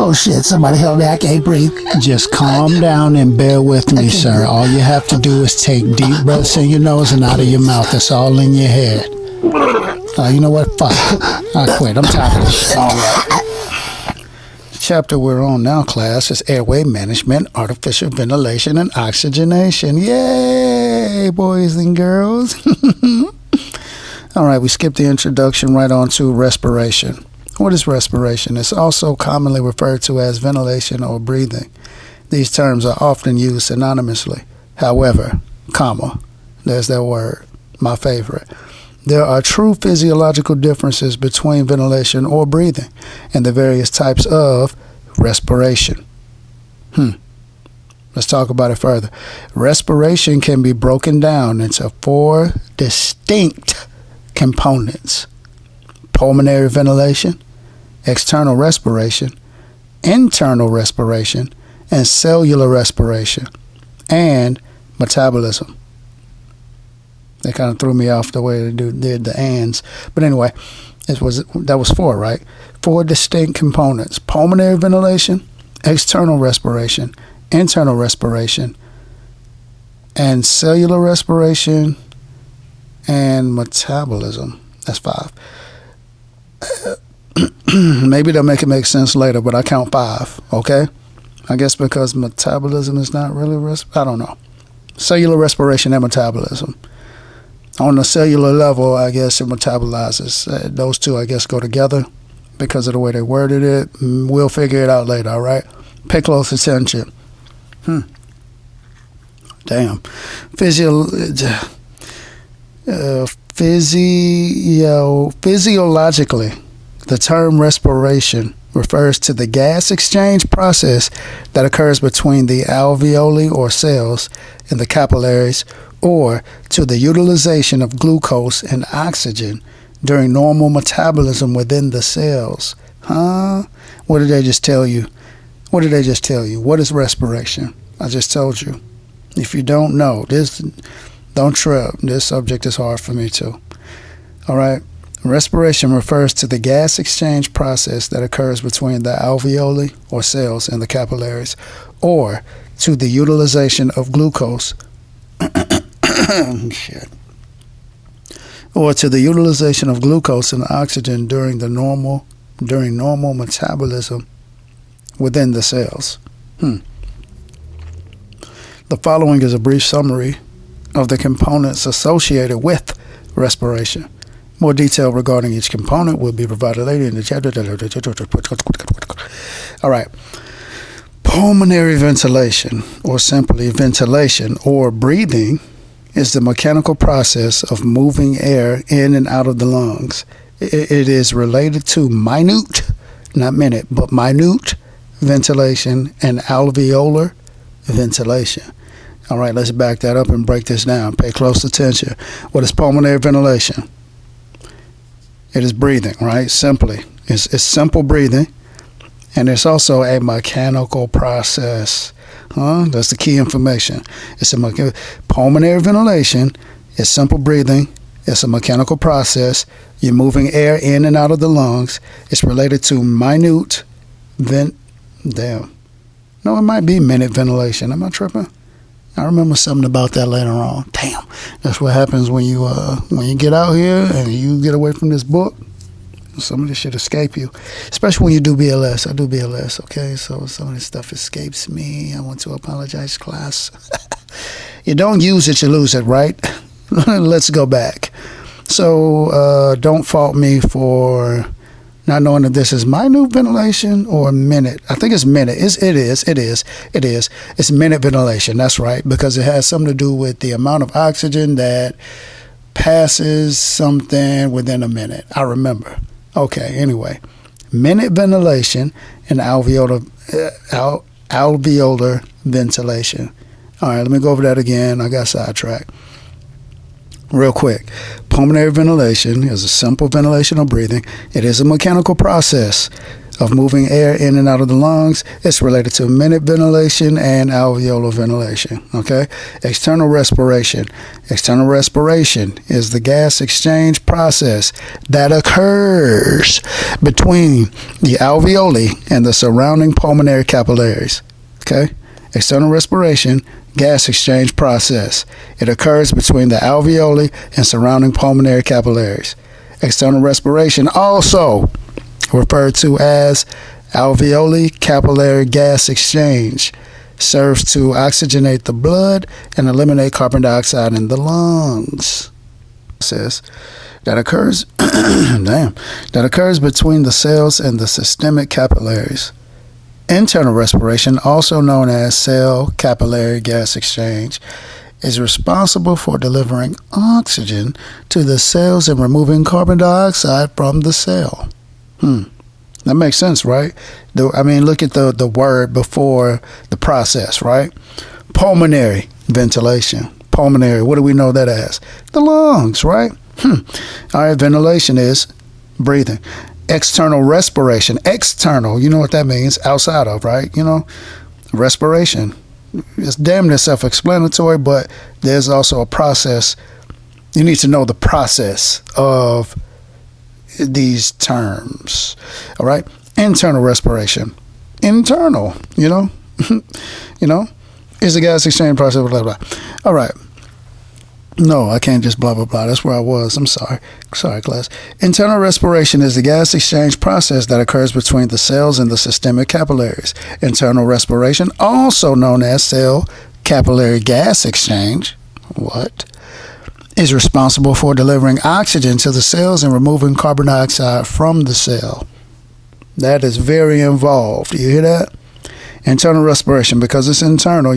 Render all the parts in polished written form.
Oh shit, somebody help me, I can't breathe. Just calm down and bear with me, sir. All you have to do is take deep breaths in your nose and out of your mouth. That's all in your head. You know what? Fuck. I quit. I'm tired of this. All right. The chapter we're on now, class, is airway management, artificial ventilation, and oxygenation. Yay, boys and girls. All right, we skipped the introduction right on to respiration. What is respiration? It's also commonly referred to as ventilation or breathing. These terms are often used synonymously. However, there's that word, my favorite. There are true physiological differences between ventilation or breathing and the various types of respiration. Let's talk about it further. Respiration can be broken down into 4 distinct components: pulmonary ventilation, external respiration, internal respiration, and cellular respiration, and metabolism. They kind of threw me off the way they did the ands. But anyway, that was 4, right? 4 distinct components: pulmonary ventilation, external respiration, internal respiration, and cellular respiration, and metabolism. That's 5. Maybe they'll make it make sense later, but I count 5, okay? I guess because metabolism is not really I don't know. Cellular respiration and metabolism. On the cellular level, I guess it metabolizes. Those two, I guess, go together because of the way they worded it. We'll figure it out later, all right? Pay close attention. Damn. Physiologically, the term respiration refers to the gas exchange process that occurs between the alveoli or cells in the capillaries, or to the utilization of glucose and oxygen during normal metabolism within the cells. What did they just tell you? What is respiration? I just told you. If you don't know, don't trip. This subject is hard for me too. All right. Respiration refers to the gas exchange process that occurs between the alveoli or cells in the capillaries, or to the utilization of glucose or to the utilization of glucose and oxygen during normal metabolism within the cells. The following is a brief summary of the components associated with respiration. More detail regarding each component will be provided later in the chapter. All right. Pulmonary ventilation, or simply ventilation or breathing, is the mechanical process of moving air in and out of the lungs. It is related to minute ventilation and alveolar ventilation. All right, let's back that up and break this down. Pay close attention. What is pulmonary ventilation? It is breathing, right? Simply. It's simple breathing. And it's also a mechanical process. That's the key information. Pulmonary ventilation is simple breathing. It's a mechanical process. You're moving air in and out of the lungs. It's related to minute it might be minute ventilation. Am I tripping? I remember something about that later on. Damn. That's what happens when you get out here and you get away from this book. Some of this shit escape you, especially when you do BLS. I do BLS, okay? So some of this stuff escapes me. I want to apologize, class. You don't use it, you lose it, right? Let's go back. So don't fault me for not knowing if this is minute ventilation or minute. I think it's minute. It is. It's minute ventilation. That's right, because it has something to do with the amount of oxygen that passes something within a minute. I remember. Okay, anyway. Minute ventilation and alveolar ventilation. All right, let me go over that again. I got sidetracked. Real quick. Pulmonary ventilation is a simple ventilation or breathing. It is a mechanical process of moving air in and out of the lungs. It's related to minute ventilation and alveolar ventilation. Okay? External respiration. External respiration is the gas exchange process that occurs between the alveoli and the surrounding pulmonary capillaries. Okay? External respiration, gas exchange process. It occurs between the alveoli and surrounding pulmonary capillaries. External respiration, also referred to as alveoli capillary gas exchange, serves to oxygenate the blood and eliminate carbon dioxide in the lungs. Says that occurs that occurs between the cells and the systemic capillaries. Internal respiration, also known as cell capillary gas exchange, is responsible for delivering oxygen to the cells and removing carbon dioxide from the cell. That makes sense, right? Look at the word before the process, right? Pulmonary ventilation. Pulmonary, what do we know that as? The lungs, right? All right, ventilation is breathing. External respiration. External, you know what that means? Outside of, right? Respiration. It's damn near self-explanatory, but there's also a process. You need to know the process of these terms. All right? Internal respiration. Internal, is the gas exchange process, blah, blah. All right. No, I can't just blah, blah, blah. That's where I was. I'm sorry. Sorry, class. Internal respiration is the gas exchange process that occurs between the cells and the systemic capillaries. Internal respiration, also known as cell capillary gas exchange, is responsible for delivering oxygen to the cells and removing carbon dioxide from the cell. That is very involved. You hear that? Internal respiration, because it's internal,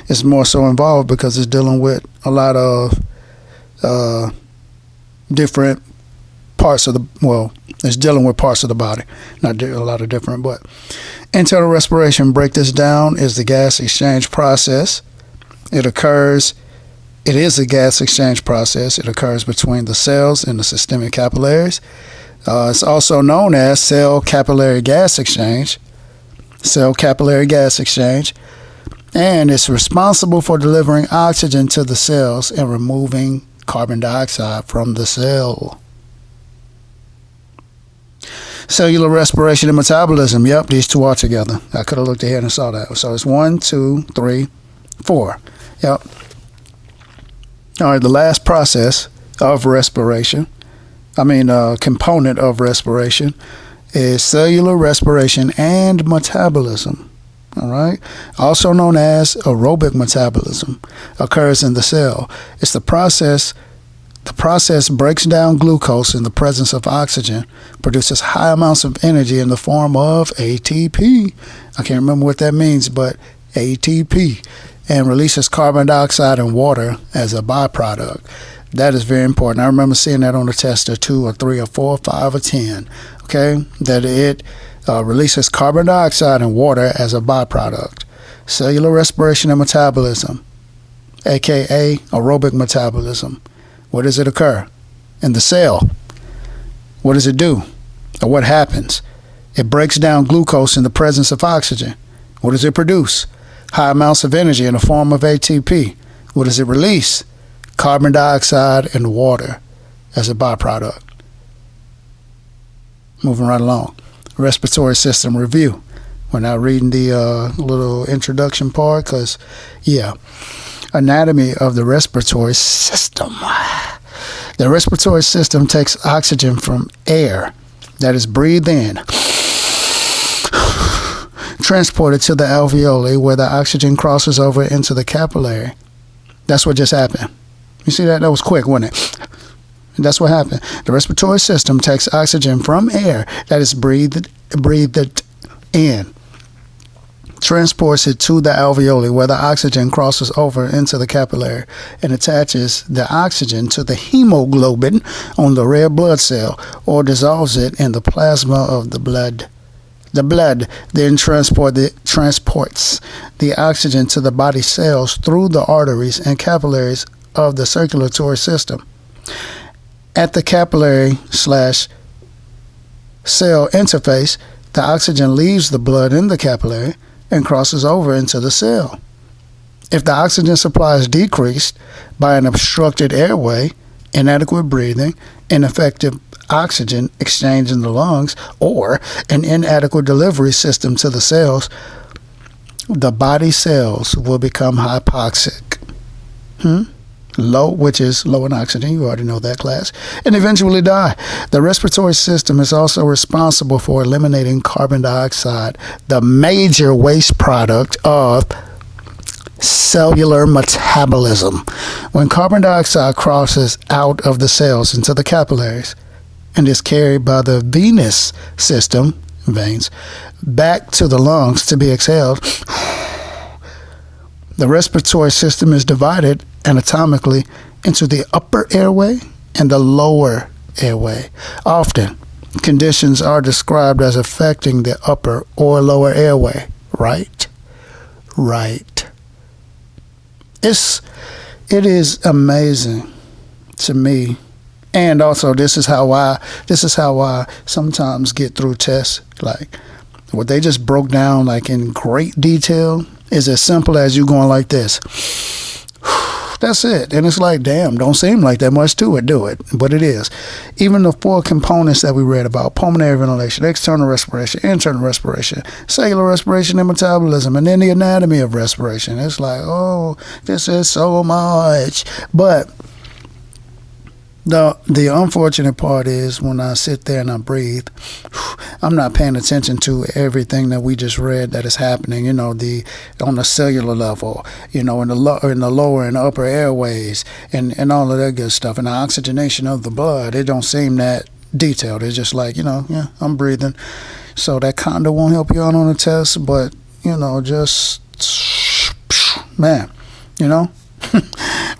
it's more so involved because it's dealing with a lot of different parts of it's dealing with parts of the body. Not a lot of different, but internal respiration, break this down, is the gas exchange process. It is a gas exchange process. It occurs between the cells and the systemic capillaries. It's also known as cell capillary gas exchange. Cell capillary gas exchange, and it's responsible for delivering oxygen to the cells and removing carbon dioxide from the cell. Cellular respiration and metabolism. Yep, these two are together. I could have looked ahead and saw that. So it's 1, 2, 3, 4. Yep. All right, the last process of respiration, component of respiration, is cellular respiration and metabolism. All right, also known as aerobic metabolism, occurs in the cell. It's the process breaks down glucose in the presence of oxygen, produces high amounts of energy in the form of ATP. I can't remember what that means, but ATP, and releases carbon dioxide and water as a byproduct. That is very important. I remember seeing that on the test of 2 or 3 or 4 or 5 or 10. Okay, that it releases carbon dioxide and water as a byproduct. Cellular respiration and metabolism, aka aerobic metabolism. Where does it occur? In the cell. What does it do? Or what happens? It breaks down glucose in the presence of oxygen. What does it produce? High amounts of energy in the form of ATP. What does it release? Carbon dioxide and water as a byproduct. Moving right along. Respiratory system review. We're not reading the little introduction part because, anatomy of the respiratory system. The respiratory system takes oxygen from air that is breathed in, transported to the alveoli where the oxygen crosses over into the capillary. That's what just happened. You see that? That was quick, wasn't it? That's what happened. The respiratory system takes oxygen from air that is breathed in, transports it to the alveoli where the oxygen crosses over into the capillary and attaches the oxygen to the hemoglobin on the red blood cell or dissolves it in the plasma of the blood. The blood then transports the oxygen to the body cells through the arteries and capillaries of the circulatory system. At the capillary/cell interface, the oxygen leaves the blood in the capillary and crosses over into the cell. If the oxygen supply is decreased by an obstructed airway, inadequate breathing, ineffective oxygen exchange in the lungs, or an inadequate delivery system to the cells, the body cells will become hypoxic. Low, which is low in oxygen, you already know that class, and eventually die. The respiratory system is also responsible for eliminating carbon dioxide, the major waste product of cellular metabolism. When carbon dioxide crosses out of the cells into the capillaries and is carried by the venous system, veins, back to the lungs to be exhaled, the respiratory system is divided anatomically into the upper airway and the lower airway. Often, conditions are described as affecting the upper or lower airway. Right. It is amazing to me, and also this is how I sometimes get through tests. Like what they just broke down, like in great detail, is as simple as you going like this. That's it. And it's like, damn, don't seem like that much to it, do it? But it is. Even the 4 components that we read about: pulmonary ventilation, external respiration, internal respiration, cellular respiration, and metabolism, and then the anatomy of respiration. It's like, oh, this is so much. But the unfortunate part is when I sit there and I breathe, I'm not paying attention to everything that we just read that is happening, on the cellular level, in the lower and upper airways and all of that good stuff. And the oxygenation of the blood, it don't seem that detailed. It's just like, yeah, I'm breathing. So that kind of won't help you out on the test, but, just, man,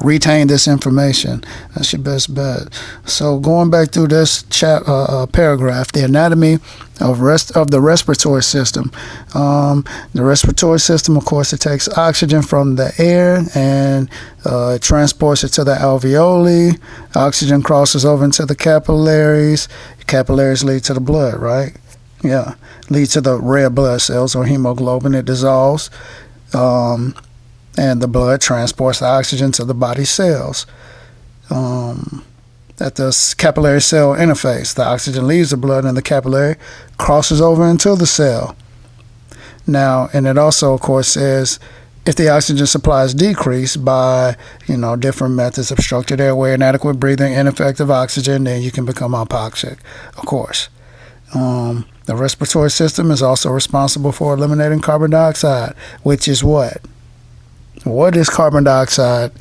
retain this information. That's your best bet. So going back through this paragraph, the anatomy of the respiratory system. The respiratory system, of course, it takes oxygen from the air and it transports it to the alveoli. Oxygen crosses over into the capillaries. Capillaries lead to the blood, right? Yeah, lead to the red blood cells or hemoglobin. It dissolves. And the blood transports the oxygen to the body cells. At the capillary cell interface, the oxygen leaves the blood and the capillary crosses over into the cell. Now, and it also, of course, says if the oxygen supply is decreased by, different methods, obstructed airway, inadequate breathing, ineffective oxygen, then you can become hypoxic, of course. The respiratory system is also responsible for eliminating carbon dioxide, which is what? What is carbon dioxide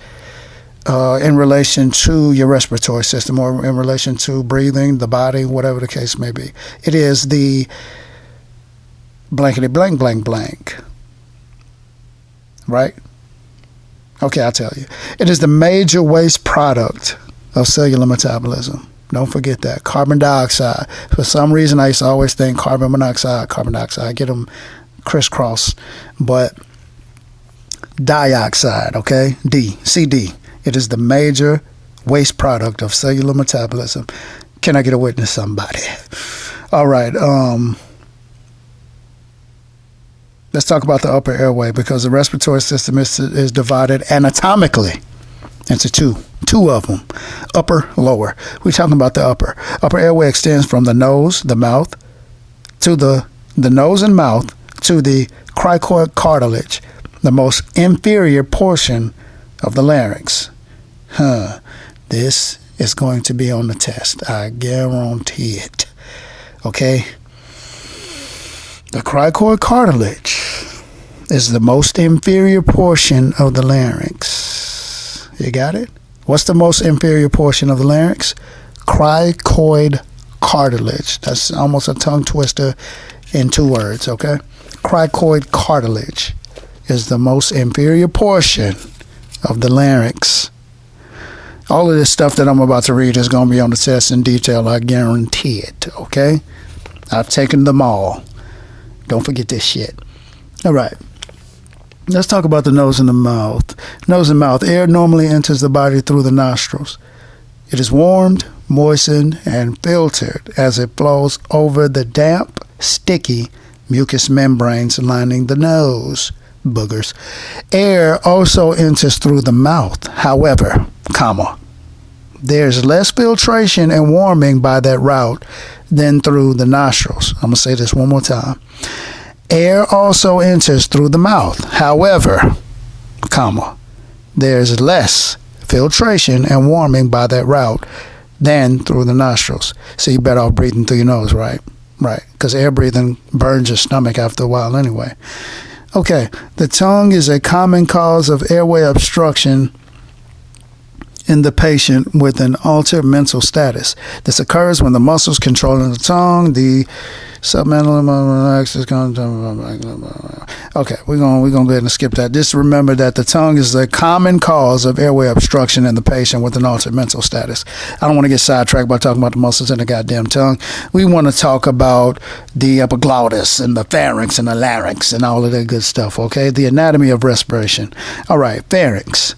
in relation to your respiratory system or in relation to breathing, the body, whatever the case may be? It is the blankety blank blank blank. Right? Okay, I'll tell you. It is the major waste product of cellular metabolism. Don't forget that. Carbon dioxide. For some reason, I used to always think carbon monoxide, get them crisscrossed. But dioxide, okay? CD. It is the major waste product of cellular metabolism. Can I get a witness, somebody? All right. Let's talk about the upper airway, because the respiratory system is divided anatomically into two of them, upper, lower. We're talking about the upper. Upper airway extends from the nose, the mouth, to the nose and mouth to the cricoid cartilage, the most inferior portion of the larynx. This is going to be on the test. I guarantee it. Okay? The cricoid cartilage is the most inferior portion of the larynx. You got it? What's the most inferior portion of the larynx? Cricoid cartilage. That's almost a tongue twister in 2 words, okay? Cricoid cartilage is the most inferior portion of the larynx. All of this stuff that I'm about to read is going to be on the test in detail. I guarantee it, okay? I've taken them all. Don't forget this shit. All right. Let's talk about the nose and the mouth. Nose and mouth. Air normally enters the body through the nostrils. It is warmed, moistened, and filtered as it flows over the damp sticky mucous membranes lining the nose. Boogers. Air also enters through the mouth. However, there's less filtration and warming by that route than through the nostrils. I'm going to say this one more time. Air also enters through the mouth. However, there's less filtration and warming by that route than through the nostrils. So you're better off breathing through your nose, right? Right. Because air breathing burns your stomach after a while anyway. Okay. The tongue is a common cause of airway obstruction in the patient with an altered mental status. This occurs when the muscles controlling the tongue, the submental axis. Okay, we're gonna go ahead and skip that. Just remember that the tongue is a common cause of airway obstruction in the patient with an altered mental status. I don't want to get sidetracked by talking about the muscles in the goddamn tongue. We want to talk about the epiglottis and the pharynx and the larynx and all of that good stuff. Okay, the anatomy of respiration. All right, pharynx.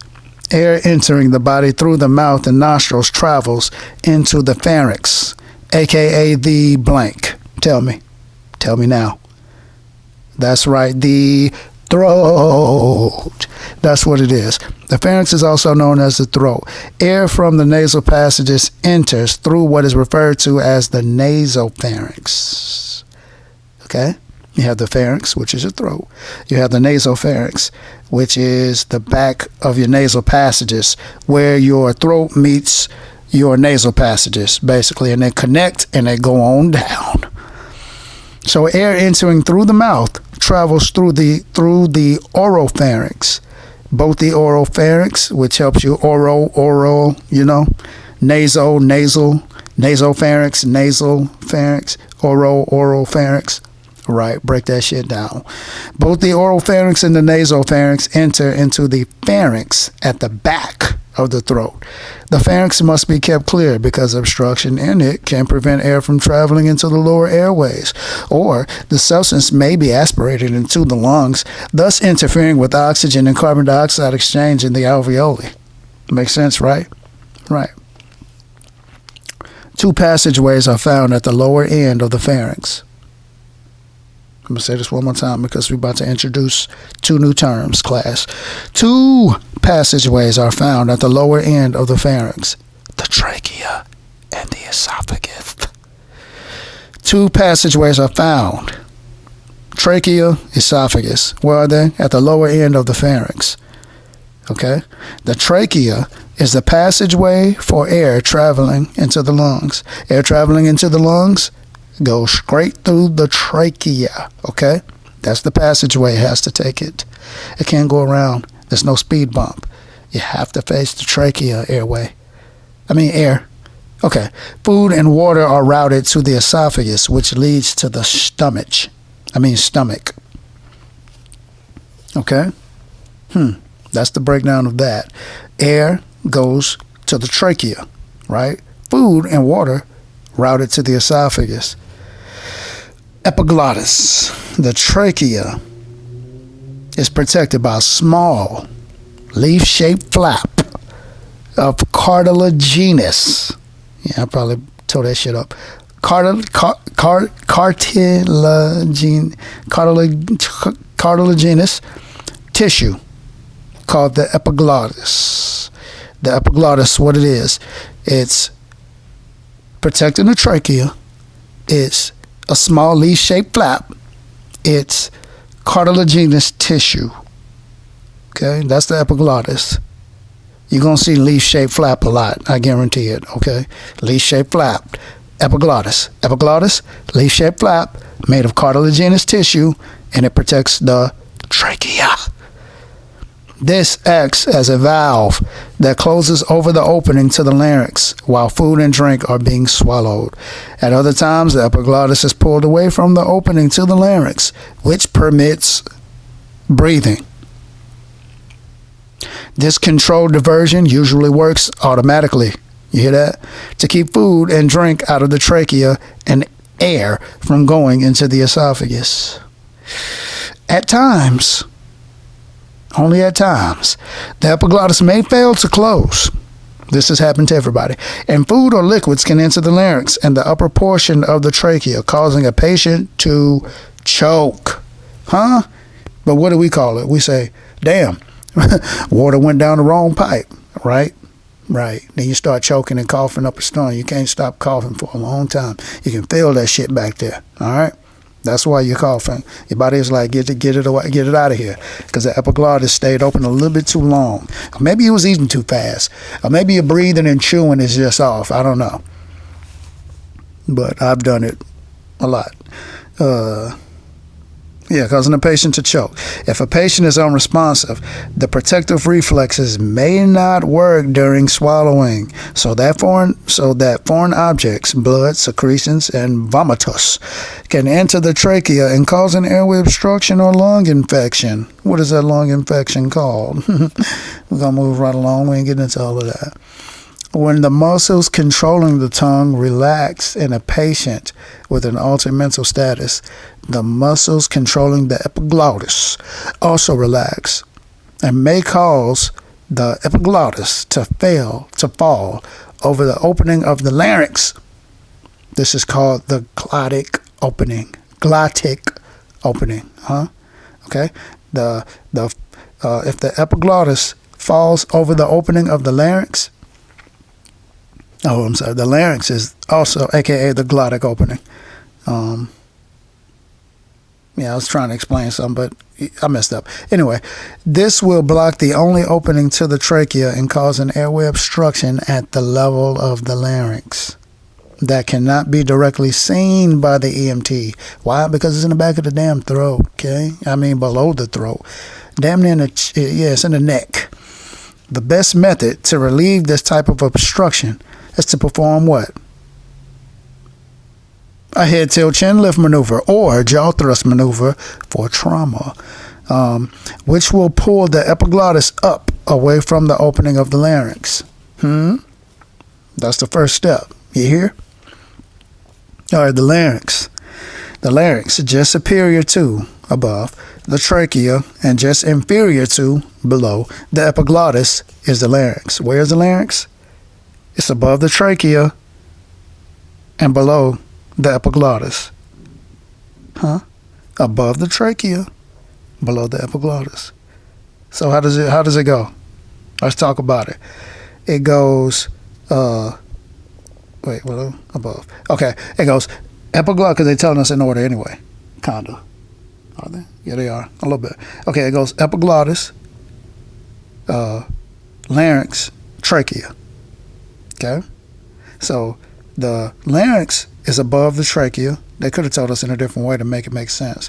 Air entering the body through the mouth and nostrils travels into the pharynx, aka the blank. Tell me now. That's right, the throat. That's what it is. The pharynx is also known as the throat. Air from the nasal passages enters through what is referred to as the nasopharynx. Okay? You have the pharynx, which is your throat. You have the nasopharynx, which is the back of your nasal passages, where your throat meets your nasal passages, basically, and they connect and they go on down. So air entering through the mouth travels through the oropharynx, both the oropharynx, which helps you oral, nasal, nasopharynx, nasal pharynx, oropharynx. Right, break that shit down. Both the oropharynx and the nasopharynx enter into the pharynx at the back of the throat. The pharynx must be kept clear because obstruction in it can prevent air from traveling into the lower airways, or the substance may be aspirated into the lungs, thus interfering with oxygen and carbon dioxide exchange in the alveoli. Makes sense, right? Right. Two passageways are found at the lower end of the pharynx. I'm going to say this one more time because we're about to introduce two new terms, class. Two passageways are found at the lower end of the pharynx, the trachea and the esophagus. Two passageways are found. Trachea, esophagus. Where are they? At the lower end of the pharynx. Okay? The trachea is the passageway for air traveling into the lungs. Air traveling into the lungs go straight through the trachea, okay? That's the passageway it has to take it. It can't go around. There's no speed bump. You have to face the trachea air. Okay. Food and water are routed to the esophagus, which leads to the stomach. Okay? That's the breakdown of that. Air goes to the trachea, right? Food and water routed to the esophagus. Epiglottis. The trachea is protected by a small leaf-shaped flap of cartilaginous. Yeah, I probably tore that shit up. Cartilaginous tissue called the epiglottis. The epiglottis, what it is, it's protecting the trachea. It's a small leaf-shaped flap. It's cartilaginous tissue. Okay, that's the epiglottis. You're going to see leaf-shaped flap a lot, I guarantee it, okay? Leaf-shaped flap, epiglottis. Epiglottis, leaf-shaped flap, made of cartilaginous tissue, and it protects the trachea. This acts as a valve that closes over the opening to the larynx while food and drink are being swallowed. At other times, the epiglottis is pulled away from the opening to the larynx, which permits breathing. This controlled diversion usually works automatically. You hear that? To keep food and drink out of the trachea and air from going into the esophagus. At times, only at times, the epiglottis may fail to close. This has happened to everybody. And food or liquids can enter the larynx and the upper portion of the trachea, causing a patient to choke. Huh? But what do we call it? We say, damn, water went down the wrong pipe, right? Right. Then you start choking and coughing up a storm. You can't stop coughing for a long time. You can feel that shit back there. All right? That's why you're coughing. Your body is like, get it away, get it out of here. Because the epiglottis stayed open a little bit too long. Or maybe you was eating too fast. Or maybe your breathing and chewing is just off. I don't know. But I've done it a lot. Causing a patient to choke. If a patient is unresponsive, the protective reflexes may not work during swallowing. So that foreign objects, blood, secretions, and vomitus can enter the trachea and cause an airway obstruction or lung infection. What is that lung infection called? We're going to move right along. We ain't getting into all of that. When the muscles controlling the tongue relax in a patient with an altered mental status, the muscles controlling the epiglottis also relax and may cause the epiglottis to fall over the opening of the larynx. This is called the glottic opening. Glottic opening. Okay? If the epiglottis falls over the opening of the larynx, the larynx is also, aka the glottic opening. I was trying to explain something, but I messed up. Anyway, this will block the only opening to the trachea and cause an airway obstruction at the level of the larynx that cannot be directly seen by the EMT. Why? Because it's in the back of the damn throat, okay? I mean, below the throat. Damn near it's in the neck. The best method to relieve this type of obstruction is to perform what? A head tilt chin lift maneuver or jaw thrust maneuver for trauma, which will pull the epiglottis up away from the opening of the larynx. That's the first step. You hear? All right, the larynx. The larynx, just superior to, above, the trachea, and just inferior to, below, the epiglottis is the larynx. Where's the larynx? It's above the trachea and below the epiglottis. Above the trachea, below the epiglottis. So how does it go? Let's talk about it. It goes above. Okay, it goes epiglottis, because they're telling us in order anyway. Kinda. Are they? Yeah, they are. A little bit. Okay, it goes epiglottis, larynx, trachea. Okay? So the larynx is above the trachea. They could have told us in a different way to make it make sense.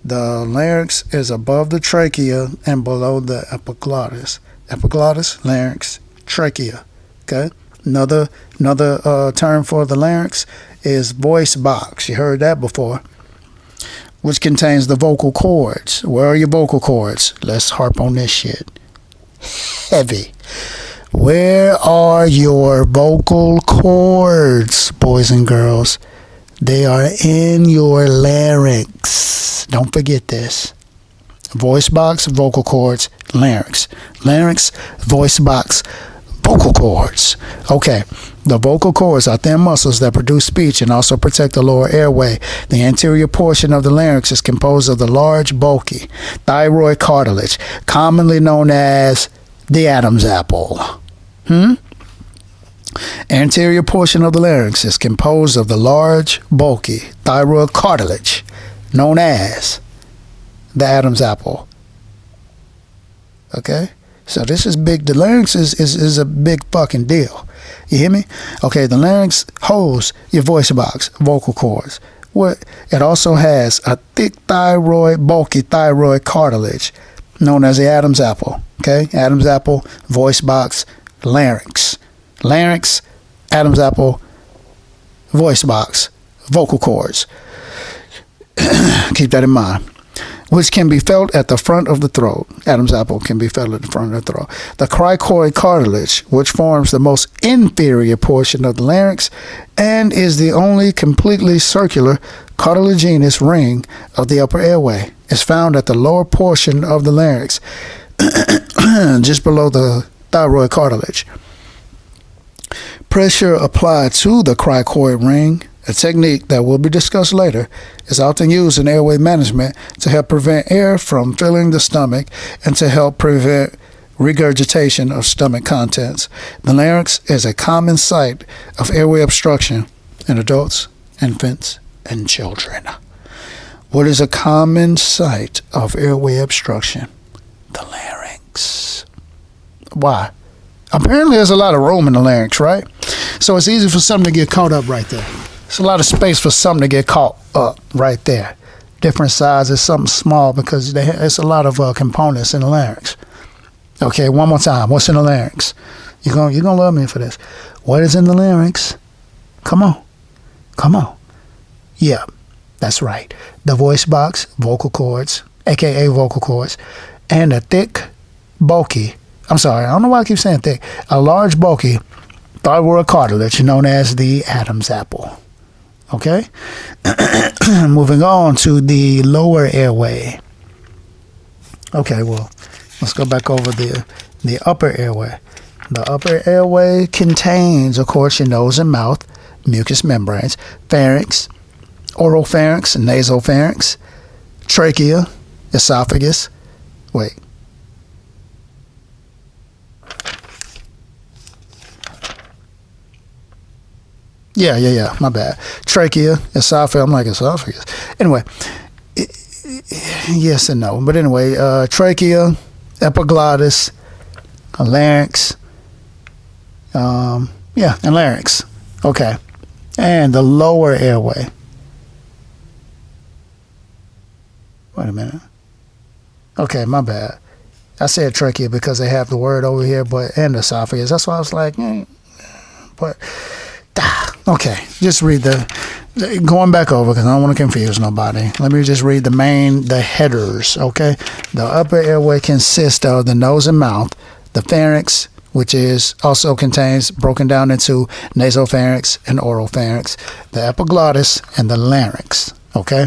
The larynx is above the trachea and below the epiglottis. Epiglottis, larynx, trachea. Okay? Another term for the larynx is voice box. You heard that before. Which contains the vocal cords. Where are your vocal cords? Let's harp on this shit. Heavy. Where are your vocal cords, boys and girls? They are in your larynx. Don't forget this. Voice box, vocal cords, larynx. Larynx, voice box, vocal cords. Okay, the vocal cords are thin muscles that produce speech and also protect the lower airway. The anterior portion of the larynx is composed of the large, bulky thyroid cartilage, commonly known as the Adam's apple. Anterior portion of the larynx is composed of the large, bulky thyroid cartilage, known as the Adam's apple. Okay? So this is big. The larynx is a big fucking deal. You hear me? Okay, the larynx holds your voice box, vocal cords. It also has a thick thyroid, bulky thyroid cartilage, known as the Adam's apple. Okay? Adam's apple, voice box, larynx. Larynx, Adam's apple, voice box, vocal cords. Keep that in mind. Which can be felt at the front of the throat. Adam's apple can be felt at the front of the throat. The cricoid cartilage, which forms the most inferior portion of the larynx and is the only completely circular cartilaginous ring of the upper airway, is found at the lower portion of the larynx, just below the thyroid cartilage. Pressure applied to the cricoid ring, a technique that will be discussed later, is often used in airway management to help prevent air from filling the stomach and to help prevent regurgitation of stomach contents. The larynx is a common site of airway obstruction in adults, infants, and children. What is a common site of airway obstruction? The larynx. Why? Apparently there's a lot of room in the larynx, right? So it's easy for something to get caught up right there. It's a lot of space for something to get caught up right there. Different sizes, something small, because there's a lot of components in the larynx. Okay, one more time. What's in the larynx? You're gonna love me for this. What is in the larynx? Come on. Yeah, that's right. The voice box, vocal cords, aka vocal cords, and a thick, bulky, I'm sorry, I don't know why I keep saying thick, a large, bulky thyroid cartilage known as the Adam's apple. Okay? Moving on to the lower airway. Okay, well, let's go back over the upper airway. The upper airway contains, of course, your nose and mouth, mucous membranes, pharynx, oropharynx, nasopharynx, trachea, esophagus. Wait. Yeah, my bad. Trachea, esophagus. I'm like esophagus. Anyway, yes and no. But anyway, trachea, epiglottis, larynx. And larynx. Okay. And the lower airway. Wait a minute. Okay, my bad. I said trachea because they have the word over here, and esophagus. That's why I was like, but. Okay, just read going back over because I don't want to confuse nobody. Let me just read the headers, okay? The upper airway consists of the nose and mouth, the pharynx, which is also contains broken down into nasopharynx and oropharynx, the epiglottis, and the larynx, okay?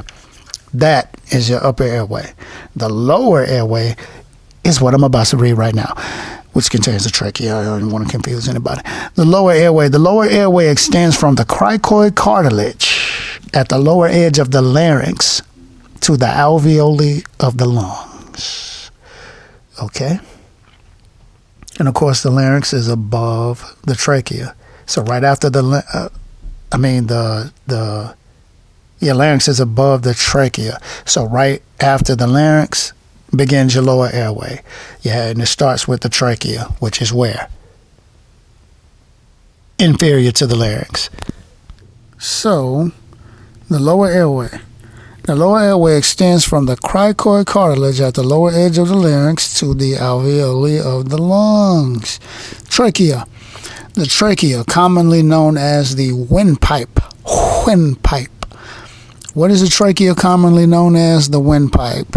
That is your upper airway. The lower airway is what I'm about to read right now, which contains the trachea. I don't want to confuse anybody. The lower airway extends from the cricoid cartilage at the lower edge of the larynx to the alveoli of the lungs. Okay? And of course, the larynx is above the trachea. So right after larynx is above the trachea. So right after the larynx begins your lower airway. Yeah, and it starts with the trachea, which is where? Inferior to the larynx. So, the lower airway. The lower airway extends from the cricoid cartilage at the lower edge of the larynx to the alveoli of the lungs. Trachea. The trachea, commonly known as the windpipe. Windpipe. What is the trachea commonly known as? The windpipe.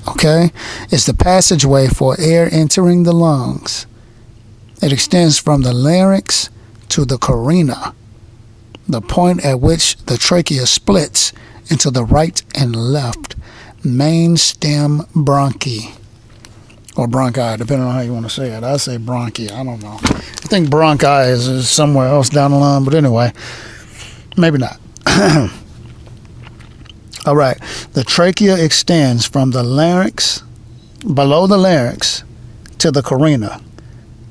Okay? It's the passageway for air entering the lungs. It extends from the larynx to the carina, the point at which the trachea splits into the right and left main stem bronchi, or bronchi, depending on how you want to say it. I say bronchi. I don't know. I think bronchi is somewhere else down the line, but anyway, maybe not. All right. The trachea extends from the larynx, below the larynx, to the carina.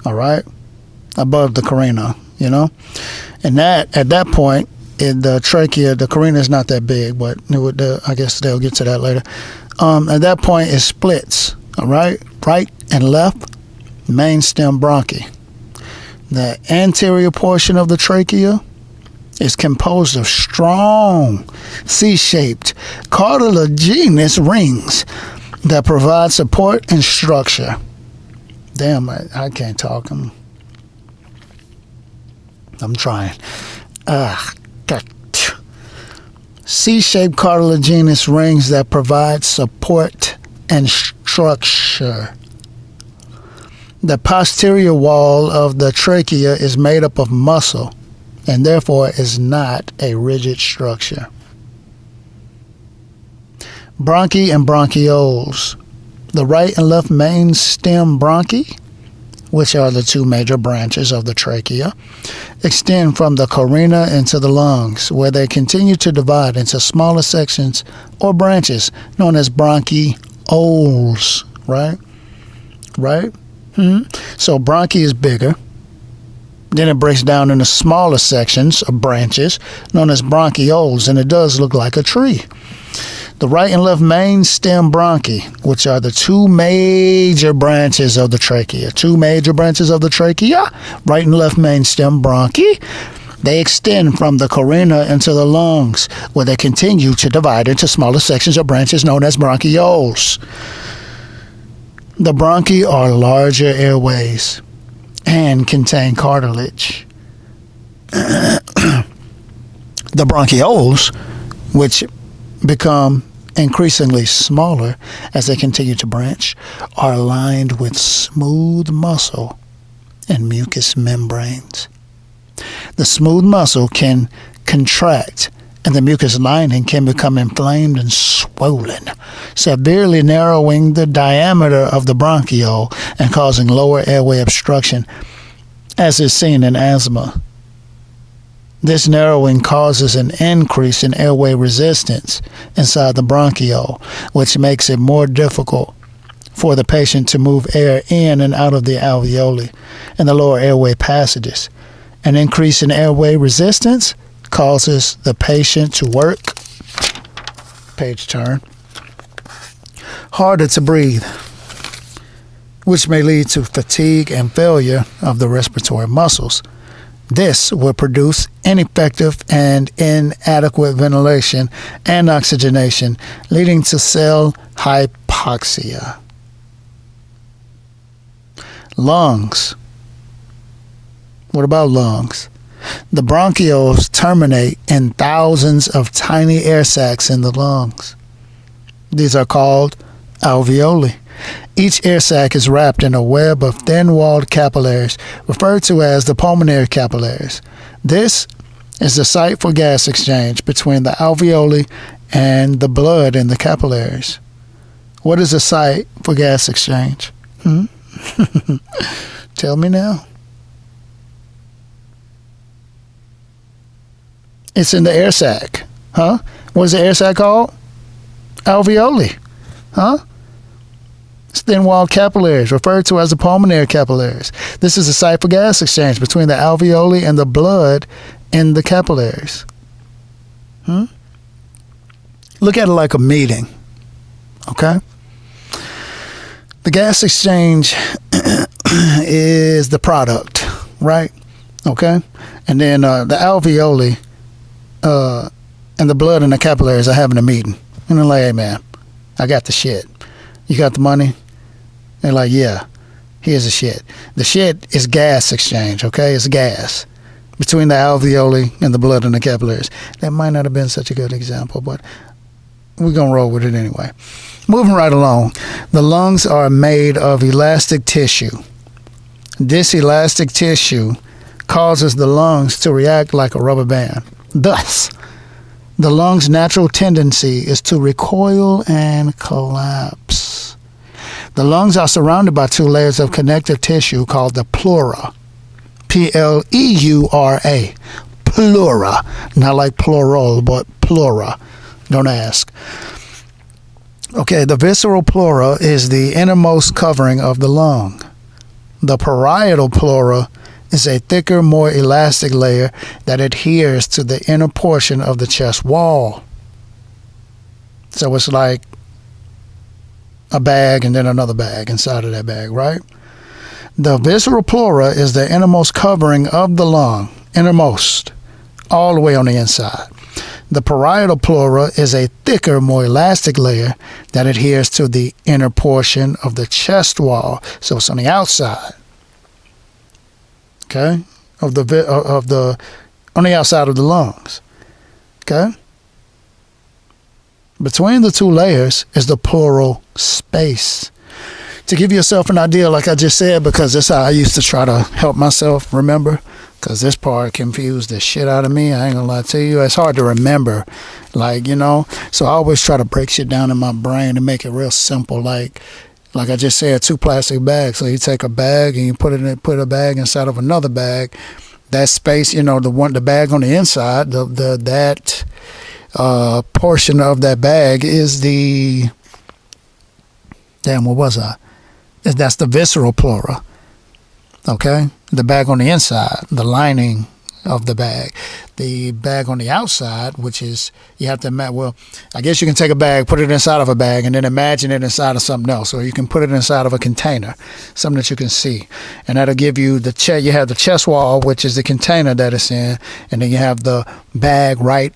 All right? Above the carina, And at that point, in the trachea, the carina is not that big, but I guess they'll get to that later. At that point, it splits. All right? Right and left, main stem bronchi. The anterior portion of the trachea is composed of strong C-shaped cartilaginous rings that provide support and structure. Damn, I can't talk. I'm trying. C-shaped cartilaginous rings that provide support and structure. The posterior wall of the trachea is made up of muscle and therefore is not a rigid structure. Bronchi and bronchioles. The right and left main stem bronchi which are the two major branches of the trachea, extend from the carina into the lungs, where they continue to divide into smaller sections or branches known as bronchioles, right? So bronchi is bigger. Then it breaks down into smaller sections or branches known as bronchioles, and it does look like a tree. The right and left main stem bronchi, which are the two major branches of the trachea. Right and left main stem bronchi. They extend from the carina into the lungs, where they continue to divide into smaller sections or branches known as bronchioles. The bronchi are larger airways and contain cartilage. The bronchioles, which become increasingly smaller as they continue to branch, are lined with smooth muscle and mucous membranes. The smooth muscle can contract, and the mucous lining can become inflamed and swollen, severely narrowing the diameter of the bronchiole and causing lower airway obstruction, as is seen in asthma. This narrowing causes an increase in airway resistance inside the bronchiole, which makes it more difficult for the patient to move air in and out of the alveoli and the lower airway passages. An increase in airway resistance causes the patient to work, page turn, harder to breathe, which may lead to fatigue and failure of the respiratory muscles. This will produce ineffective and inadequate ventilation and oxygenation, leading to cell hypoxia. Lungs. What about lungs? The bronchioles terminate in thousands of tiny air sacs in the lungs. These are called alveoli. Each air sac is wrapped in a web of thin-walled capillaries, referred to as the pulmonary capillaries. This is the site for gas exchange between the alveoli and the blood in the capillaries. What is a site for gas exchange? Tell me now. It's in the air sac. Huh? What is the air sac called? Alveoli. Huh? It's thin-walled capillaries, referred to as the pulmonary capillaries. This is a site for gas exchange between the alveoli and the blood in the capillaries. Look at it like a meeting. Okay? The gas exchange is the product, right? Okay? And then the alveoli and the blood in the capillaries are having a meeting. And they're like, hey, man, I got the shit. You got the money? They're like, yeah, here's the shit. The shit is gas exchange, okay? It's gas between the alveoli and the blood in the capillaries. That might not have been such a good example, but we're going to roll with it anyway. Moving right along. The lungs are made of elastic tissue. This elastic tissue causes the lungs to react like a rubber band. Thus, the lung's natural tendency is to recoil and collapse. The lungs are surrounded by two layers of connective tissue called the pleura. Pleura. Pleura. Not like plural, but pleura. Don't ask. Okay, the visceral pleura is the innermost covering of the lung. The parietal pleura is a thicker, more elastic layer that adheres to the inner portion of the chest wall. So it's like a bag and then another bag inside of that bag, right? The visceral pleura is the innermost covering of the lung, innermost, all the way on the inside. The parietal pleura is a thicker, more elastic layer that adheres to the inner portion of the chest wall, so it's on the outside. Okay, on the outside of the lungs. Okay. Between the two layers is the pleural space. To give yourself an idea, like I just said, because that's how I used to try to help myself remember, because this part confused the shit out of me. I ain't gonna lie to you. It's hard to remember, like, so I always try to break shit down in my brain and make it real simple. Like Like I just said, 2 plastic bags. So you take a bag and you put a bag inside of another bag. That space, the bag on the inside, that portion of that bag is the, what was I? That's the visceral pleura. Okay, the bag on the inside, the lining of the bag. The bag on the outside, which is, you have to, well, I guess you can take a bag, put it inside of a bag, and then imagine it inside of something else. Or you can put it inside of a container, something that you can see. And that'll give you the chest. You have the chest wall, which is the container that it's in. And then you have the bag right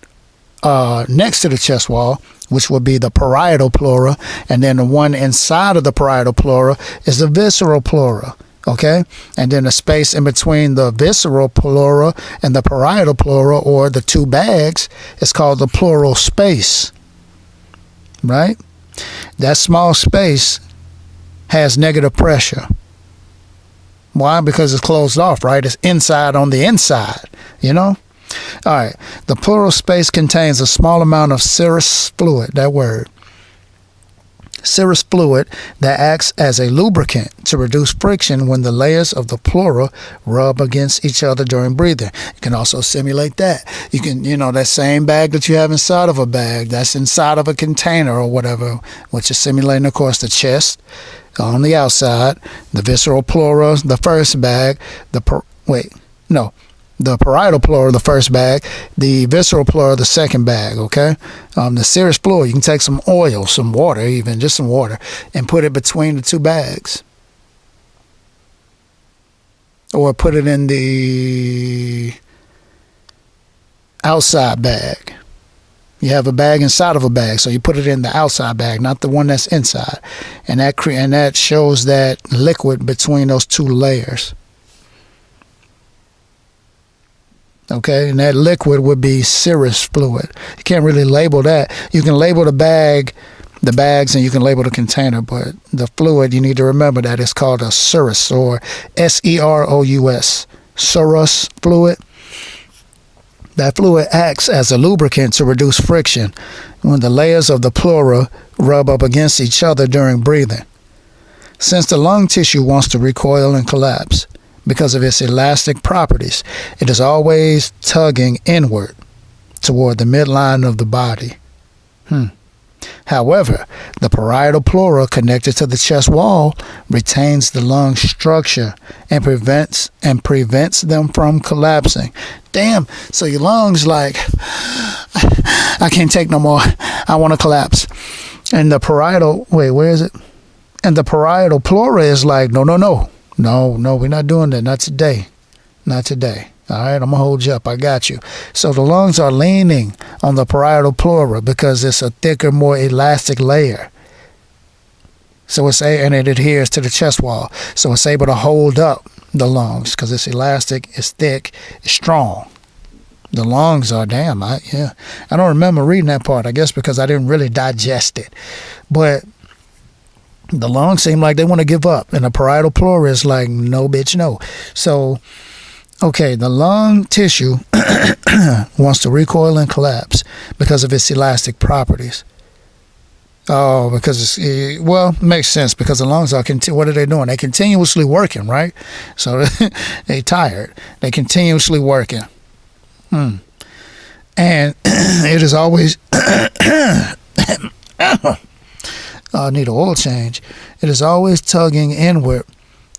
next to the chest wall, which would be the parietal pleura. And then the one inside of the parietal pleura is the visceral pleura. Okay, and then the space in between the visceral pleura and the parietal pleura, or the 2 bags, is called the pleural space. Right? That small space has negative pressure. Why? Because it's closed off, right? It's inside on the inside, All right. The pleural space contains a small amount of serous fluid, that word. Serous fluid that acts as a lubricant to reduce friction when the layers of the pleura rub against each other during breathing. You can also simulate that. You can, that same bag that you have inside of a bag, that's inside of a container or whatever, which is simulating, of course, the chest on the outside, the visceral pleura, the first bag, the parietal pleura, the first bag, the visceral pleura, the second bag, okay? The serous fluid, you can take some oil, some water even, just some water, and put it between the 2 bags. Or put it in the outside bag. You have a bag inside of a bag, so you put it in the outside bag, not the one that's inside. And that shows that liquid between those 2 layers. Okay, and that liquid would be serous fluid. You can't really label that. You can label the bags, and you can label the container, but the fluid, you need to remember that it's called a serous, or serous, serous fluid. That fluid acts as a lubricant to reduce friction when the layers of the pleura rub up against each other during breathing. Since the lung tissue wants to recoil and collapse, because of its elastic properties, it is always tugging inward toward the midline of the body. However, the parietal pleura connected to the chest wall retains the lung structure and prevents them from collapsing. Damn, so your lungs like, I can't take no more. I want to collapse. And the parietal, where is it? And the parietal pleura is like, no, we're not doing that. Not today. Not today. All right, I'm going to hold you up. I got you. So the lungs are leaning on the parietal pleura because it's a thicker, more elastic layer. So and it adheres to the chest wall. So it's able to hold up the lungs because it's elastic, it's thick, it's strong. The lungs are, I don't remember reading that part, I guess because I didn't really digest it. But the lungs seem like they want to give up, and the parietal pleura is like, no, bitch, no. So, okay, the lung tissue wants to recoil and collapse because of its elastic properties. Oh, because it makes sense because the lungs are, what are they doing? They're continuously working, right? So they tired. They continuously working. And it is always... I need an oil change. It is always tugging inward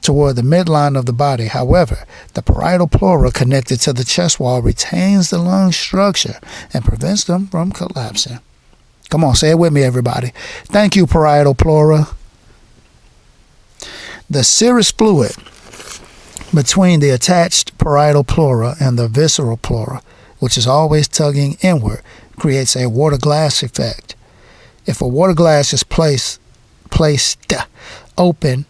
toward the midline of the body. However, the parietal pleura connected to the chest wall retains the lung structure and prevents them from collapsing. Come on, say it with me, everybody. Thank you, parietal pleura. The serous fluid between the attached parietal pleura and the visceral pleura, which is always tugging inward, creates a water glass effect. If a water glass is placed open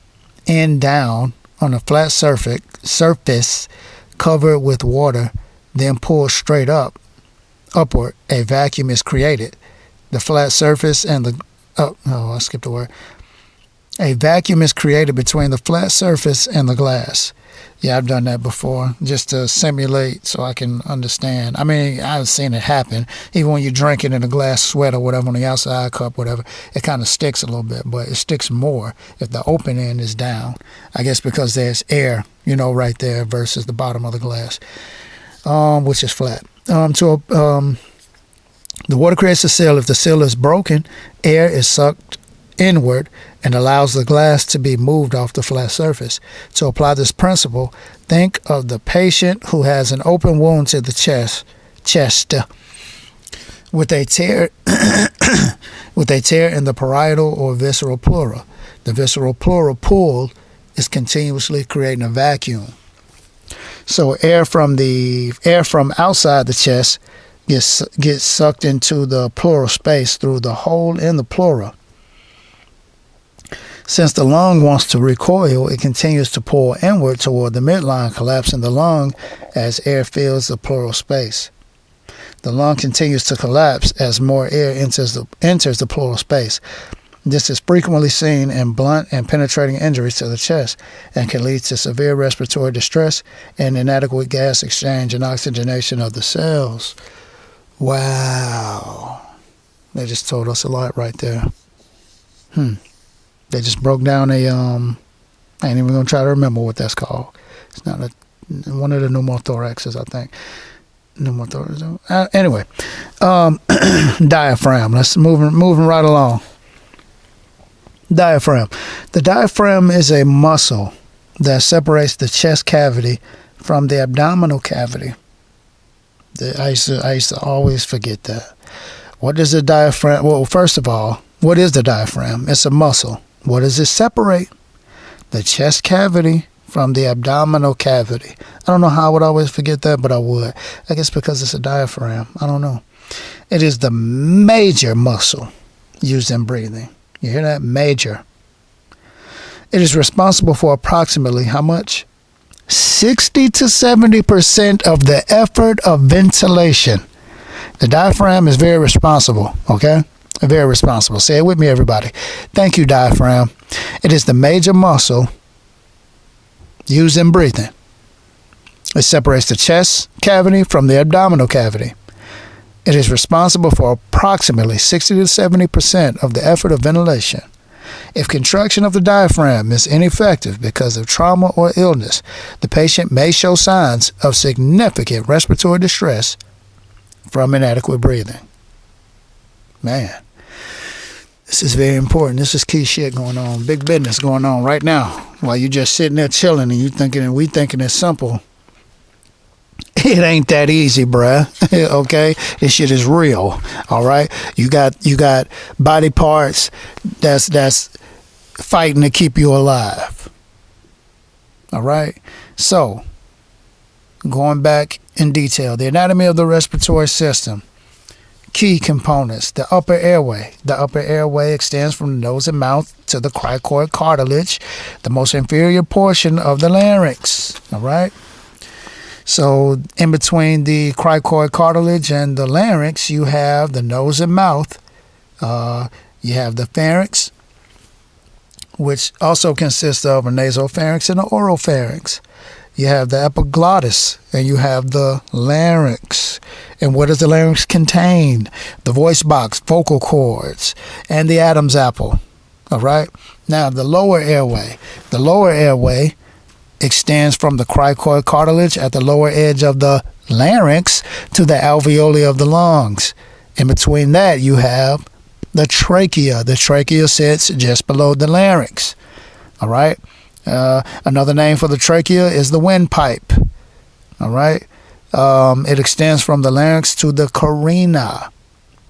and down on a flat surface covered with water, then pulled straight upward, a vacuum is created. The flat surface and I skipped a word. A vacuum is created between the flat surface and the glass. Yeah, I've done that before just to simulate so I can understand. I mean, I've seen it happen. Even when you're drinking in a glass sweat or whatever on the outside cup, whatever, it kind of sticks a little bit, but it sticks more if the open end is down. I guess because there's air, right there versus the bottom of the glass, which is flat. The water creates a seal. If the seal is broken, air is sucked inward and allows the glass to be moved off the flat surface. To apply this principle, think of the patient who has an open wound to the chest with a tear in the parietal or visceral pleura. The visceral pleura pool is continuously creating a vacuum. So air from outside the chest gets sucked into the pleural space through the hole in the pleura. Since the lung wants to recoil, it continues to pull inward toward the midline, collapsing the lung as air fills the pleural space. The lung continues to collapse as more air enters the pleural space. This is frequently seen in blunt and penetrating injuries to the chest and can lead to severe respiratory distress and inadequate gas exchange and oxygenation of the cells. Wow. They just told us a lot right there. They just broke down I ain't even going to try to remember what that's called. It's not one of the pneumothoraxes, I think. Pneumothorax. Anyway, diaphragm. Let's moving right along. Diaphragm. The diaphragm is a muscle that separates the chest cavity from the abdominal cavity. I used to always forget that. What is the diaphragm? Well, first of all, what is the diaphragm? It's a muscle. What does it separate? The chest cavity from the abdominal cavity. I don't know how I would always forget that, but I would. I guess because it's a diaphragm. I don't know. It is the major muscle used in breathing. You hear that? Major. It is responsible for approximately how much? 60 to 70% of the effort of ventilation. The diaphragm is very responsible, okay? Very responsible. Say it with me, everybody. Thank you, diaphragm. It is the major muscle used in breathing. It separates the chest cavity from the abdominal cavity. It is responsible for approximately 60 to 70% of the effort of ventilation. If contraction of the diaphragm is ineffective because of trauma or illness, the patient may show signs of significant respiratory distress from inadequate breathing. Man, this is very important. This is key shit going on. Big business going on right now. While you just sitting there chilling and we thinking it's simple. It ain't that easy, bruh. Okay? This shit is real. All right? You got body parts that's fighting to keep you alive. All right? So, going back in detail, the anatomy of the respiratory system. Key components. The upper airway. The upper airway extends from the nose and mouth to the cricoid cartilage, the most inferior portion of the larynx. All right? So in between the cricoid cartilage and the larynx, you have the nose and mouth. You have the pharynx, which also consists of a nasopharynx and an oropharynx. You have the epiglottis, and you have the larynx. And what does the larynx contain? The voice box, vocal cords, and the Adam's apple. All right? Now, the lower airway. The lower airway extends from the cricoid cartilage at the lower edge of the larynx to the alveoli of the lungs. In between that, you have the trachea. The trachea sits just below the larynx. All right? Another name for the trachea is the windpipe. All right? It extends from the larynx to the carina.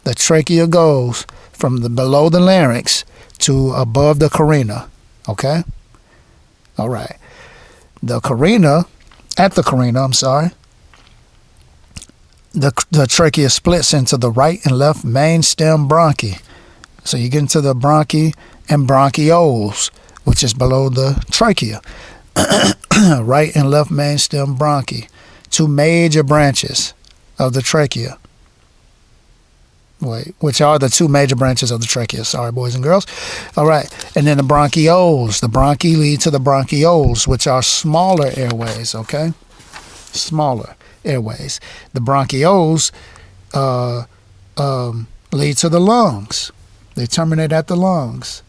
The trachea goes from below the larynx to above the carina. Okay? All right. The carina, the trachea splits into the right and left main stem bronchi. So you get into the bronchi and bronchioles, which is below the trachea. Right and left main stem bronchi. Two major branches of the trachea. which are the two major branches of the trachea. Sorry, boys and girls. All right. And then the bronchioles. The bronchi lead to the bronchioles, which are smaller airways, okay? Smaller airways. The bronchioles lead to the lungs. They terminate at the lungs.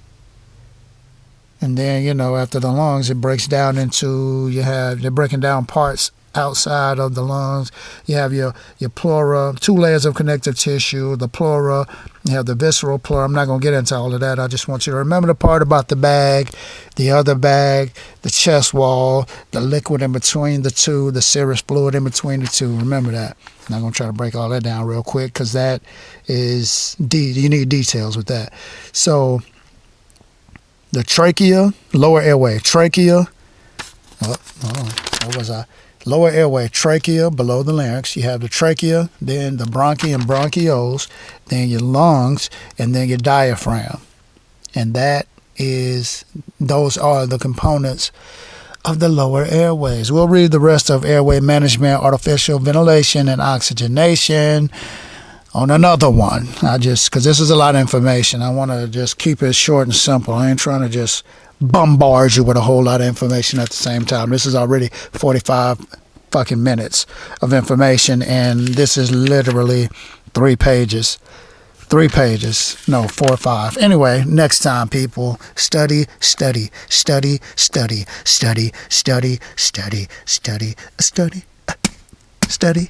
And then, after the lungs, it breaks down into, they're breaking down parts outside of the lungs. You have your pleura, 2 layers of connective tissue, the pleura, you have the visceral pleura. I'm not going to get into all of that. I just want you to remember the part about the bag, the other bag, the chest wall, the liquid in between the two, the serous fluid in between the two. Remember that. I'm not going to try to break all that down real quick because that is, you need details with that. So the trachea, lower airway, trachea, what was I? Lower airway, trachea, below the larynx. You have the trachea, then the bronchi and bronchioles, then your lungs, and then your diaphragm. And those are the components of the lower airways. We'll read the rest of airway management, artificial ventilation, and oxygenation on another one. Because this is a lot of information, I want to just keep it short and simple. I ain't trying to just bombard you with a whole lot of information at the same time. This is already 45 fucking minutes of information, and this is literally 3 pages. 3 pages. No, 4 or 5. Anyway, next time, people, study, study, study, study, study, study, study, study, study, study.